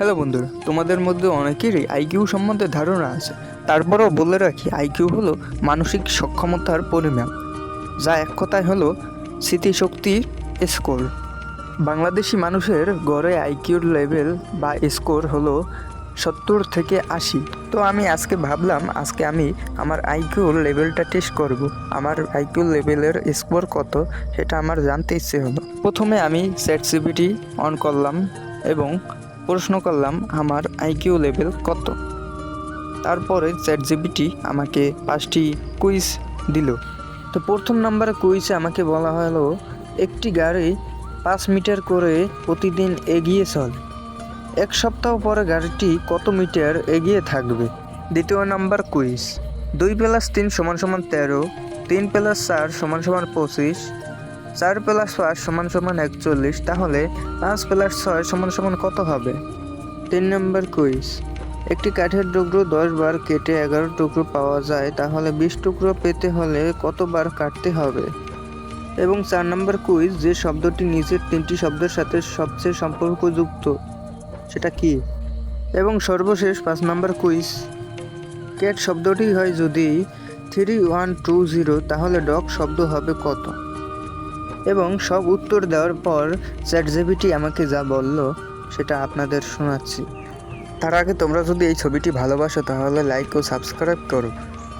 Hello বন্ধুরা, তোমাদের মধ্যে অনেকেরই আইকিউ সম্বন্ধে ধারণা আছে। তারপরেও বলে রাখি, আইকিউ হলো মানসিক সক্ষমতার পরিমাপ, যা এক কথায় হলো স্মৃতিশক্তির স্কোর। বাংলাদেশি মানুষের গড়ে আইকিউর লেভেল বা স্কোর হলো 70 থেকে 80। তো আমি আজকে ভাবলাম আমি আমার আইকিউর লেভেলটা টেস্ট করব। আমার আইকিউ লেভেলের স্কোর কত সেটা আমার জানতে ইচ্ছে হলো। প্রথমে আমি চ্যাটজিপিটি অন করলাম এবং প্রশ্ন করলাম আমার আইকিউ লেভেল কত। তারপরে চ্যাটজিপিটি আমাকে 5টি কুইজ দিল। তো প্রথম নাম্বারে কুইজে আমাকে বলা হলো একটি গাড়ি 5 মিটার করে প্রতিদিন এগিয়ে চলে, এক সপ্তাহ পরে গাড়িটি কত মিটার এগিয়ে থাকবে। দ্বিতীয় নাম্বার কুইজ, 2 + 3 = 13, 3 + 4 = 25, 4 + 5 = 41, তাহলে 5 + 6 = কত হবে। 3 নম্বর কুইজ, একটি কাঠের টুকরো 10 বার কেটে 11 টুকরো পাওয়া যায়, তাহলে 20 টুকরো পেতে হলে কতবার কাটতে হবে। এবং 4 নম্বর কুইজ, যে শব্দটি নিচের 3টি শব্দের সাথে সবচেয়ে সম্পর্কযুক্ত সেটা কি। এবং সর্বশেষ 5 নম্বর কুইজ, ক্যাট শব্দটি হয় যদি 3120, তাহলে ডগ শব্দ হবে কত। এবং সব উত্তর দেওয়ার পর চ্যাটজিপিটি আমাকে যা বলল সেটা আপনাদের শোনাচ্ছি। তার আগে তোমরা যদি এই ছবিটি ভালোবাসো তাহলে লাইক ও সাবস্ক্রাইব করো,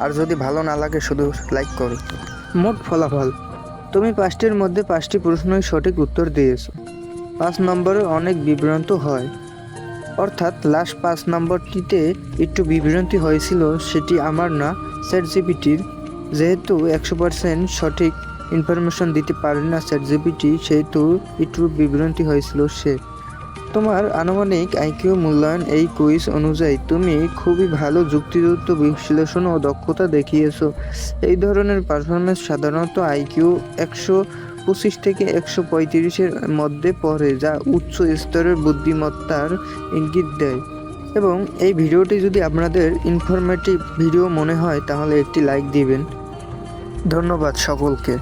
আর যদি ভালো না লাগে শুধু লাইক করো। মোট ফলাফল, তুমি 5টির মধ্যে 5টি প্রশ্নই সঠিক উত্তর দিয়েছো। 5 নম্বরে অনেক বিভ্রান্ত হয়, অর্থাৎ লাস্ট 5 নম্বরটিতে একটু বিভ্রান্তি হয়েছিল, সেটি আমার না, চ্যাটজিপিটির। যেহেতু 100% সঠিক ইনফরমেশন দিতে পারে না চ্যাটজিপিটি, সেহেতু একটু বিভ্রান্তি হয়েছিল সে। তোমার আনুমানিক আইকিউ মূল্যায়ন এই কুইজ অনুযায়ী তুমি খুবই ভালো যুক্তিযুক্ত বিশ্লেষণ ও দক্ষতা দেখিয়েছো। এই ধরনের পারফরমেন্স সাধারণত আইকিউ 125 থেকে 135-এর মধ্যে পড়ে, যা উচ্চ স্তরের বুদ্ধিমত্তার ইঙ্গিত দেয়। এবং এই ভিডিওটি যদি আপনাদের ইনফরমেটিভ ভিডিও মনে হয় তাহলে একটি লাইক দিবেন। ধন্যবাদ সকলকে।